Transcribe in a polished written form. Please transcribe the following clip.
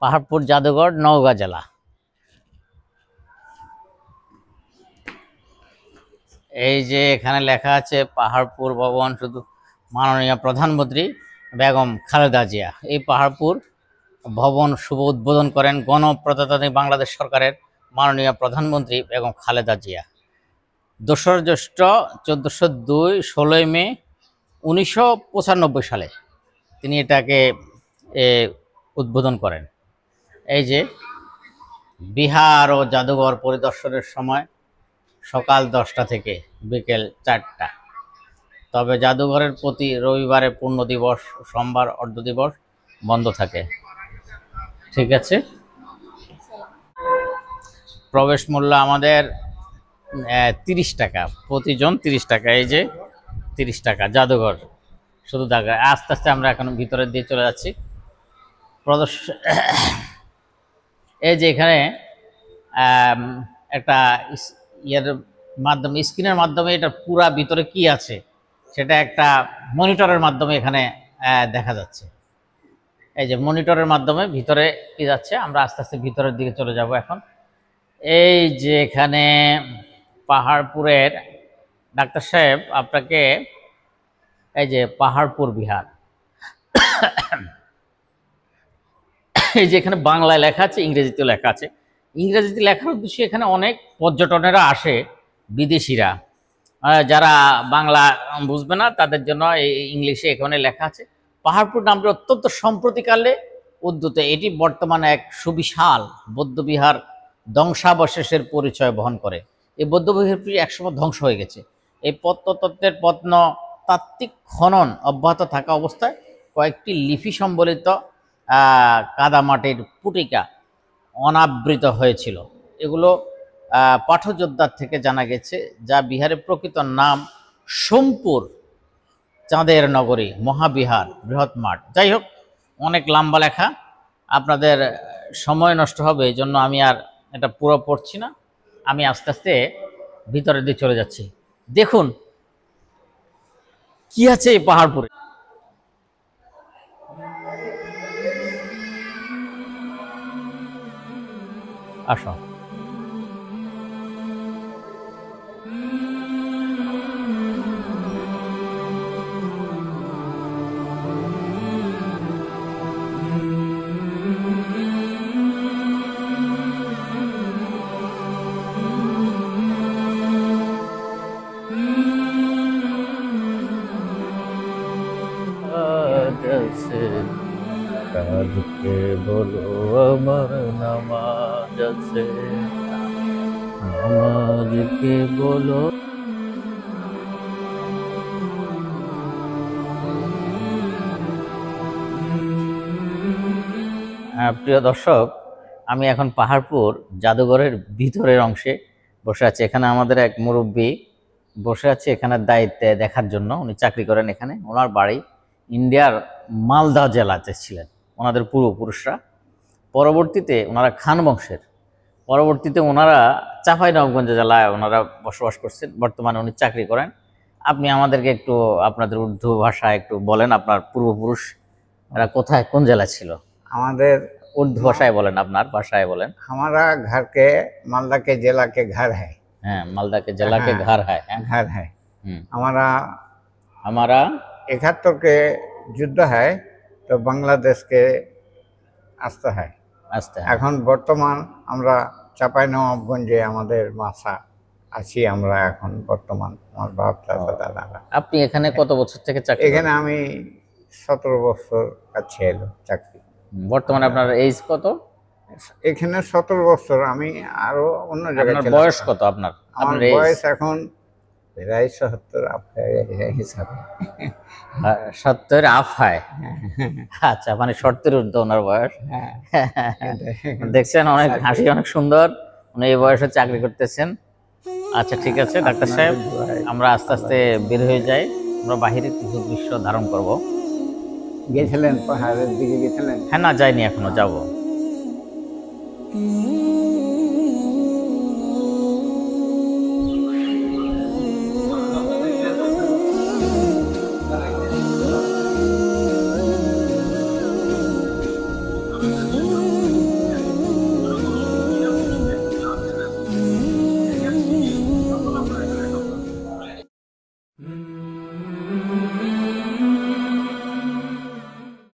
পাহাড়পুর জাদুঘর, নওগাঁ জেলা। এই যে এখানে লেখা আছে পাহাড়পুর ভবন, শুধু মাননীয় প্রধানমন্ত্রী বেগম খালেদা জিয়া এই পাহাড়পুর ভবন শুভ উদ্বোধন করেন গণপ্রজাতন্ত্রী বাংলাদেশ সরকারের মাননীয় প্রধানমন্ত্রী বেগম খালেদা জিয়া 2 জ্যৈষ্ঠ 1402 16 মে 1995 সালে তিনি এটাকে উদ্বোধন করেন। এই যে বিহার ও জাদুঘর পরিদর্শনের সময় সকাল 10টা থেকে বিকেল 4টা। তবে জাদুঘরের প্রতি রবিবারে পূর্ণ দিবস, সোমবার অর্ধ দিবস বন্ধ থাকে। ঠিক আছে। প্রবেশ মূল্য আমাদের 30 টাকা, প্রতিজন 30 টাকা। এই যে 30 টাকা জাদুঘর শুধু দেখা। আস্তে আস্তে আমরা এখন ভিতরের দিয়ে চলে যাচ্ছি। এই যে এখানে একটা ইয়ের মাধ্যমে, স্ক্রিনের মাধ্যমে এটা পুরা ভিতরে কি আছে সেটা একটা মনিটরের মাধ্যমে এখানে দেখা যাচ্ছে। এই যে মনিটরের মাধ্যমে ভিতরে কি যাচ্ছে, আমরা আস্তে আস্তে ভিতরের দিকে চলে যাব এখন। এই যে এখানে পাহাড়পুরের ডাক্তার সাহেব আপনাকে, এই যে পাহাড়পুর বিহার, এই যে এখানে বাংলায় লেখা আছে, ইংরেজিতেও লেখা আছে। ইংরেজিতে লেখার উদ্দেশ্যে এখানে অনেক পর্যটনেরা আসে, বিদেশিরা, যারা বাংলা বুঝবে না তাদের জন্য এই ইংলিশে এখানে লেখা আছে। পাহাড়পুর নামটি অত্যন্ত সম্প্রতিকালে উদ্ভূত। এটি বর্তমানে এক সুবিশাল বৌদ্ধবিহার ধ্বংসাবশেষের পরিচয় বহন করে। এই বৌদ্ধবিহারটি একসময় ধ্বংস হয়ে গেছে। এই প্রত্নতত্ত্বের প্রত্নতাত্ত্বিক খনন অব্যাহত থাকা অবস্থায় কয়েকটি লিপি সম্বলিত কাদামাটির পুটিকা অনাবৃত হয়েছিল। এগুলো পাঠযোদ্ধার থেকে জানা গেছে, যা বিহারের প্রকৃত নাম সোমপুর, চাঁদের নগরী, মহাবিহার, বৃহৎ মাঠ। যাই হোক, অনেক লম্বা লেখা, আপনাদের সময় নষ্ট হবে, এই জন্য আমি আর এটা পুরো পড়ছি না। আমি আস্তে আস্তে ভিতরের দিকে চলে যাচ্ছি। দেখুন কি আছে এই পাহাড়পুরে। আসো। কাঁদকে বলো আমার নামাজ আছে, নামাজকে বলো। প্রিয় দর্শক, আমি এখন পাহাড়পুর জাদুঘরের ভিতরের অংশে বসে আছি। এখানে আমাদের এক মুরব্বী বসে আছে এখানে দায়িত্বে দেখার জন্য। উনি চাকরি করেন এখানে। ওনার বাড়ি ইন্ডিয়ার মালদা জেলাতে ছিলেন ওনাদের পূর্বপুরুষরা। পরবর্তীতে ওনারা খান বংশের, পরবর্তীতে ওনারা চাঁপাইনবাবগঞ্জ জেলায় ওনারা বসবাস করছেন। বর্তমানে উনি চাকরি করেন। আপনি আমাদেরকে একটু আপনাদের উর্দু ভাষায় একটু বলেন, আপনার পূর্বপুরুষ এরা কোথায়, কোন জেলা ছিল? আমাদের उर्दू भाषाएं बोलें, अपनार भाषाएं बोलें। हमारा घर के मालदा के जिला के घर है। मालदा के जिला के घर है। घर है हमारा। हमारा 71 के युद्ध है तो बांग्लादेश के आस्ते है। এখন বর্তমান আমরা চাঁপাইনবাবগঞ্জে আমাদের বাসা আছি আমরা এখন বর্তমান। আমার বাপ দাদা। আপনি এখানে কত বছর থেকে চাকরি? এখানে আমি 17 বছর কাছে এলো চাকরি। বর্তমানে আপনার এজ কত? এখানে 17 বছর। আমি আরো অন্য জায়গায়। আপনার বয়স কত? আপনার আমার বয়স এখন প্রায় 70 আপ হিসাবে। 70 আপ হয়। আচ্ছা, মানে 70 ঊর্ধ্ব ওনার বয়স। দেখছেন, অনেক হাসি, অনেক সুন্দর। উনি এই বয়সে চাকরি করতেছেন। আচ্ছা ঠিক আছে ডাক্তার সাহেব, আমরা আস্তে আস্তে বের হয়ে যাই। আমরা বাহিরে কিছু দৃশ্য ধারণ করব। গেছিলেন পাহাড়ের দিকে? গেছিলেন? হ্যাঁ, না যাইনি, এখনো যাব।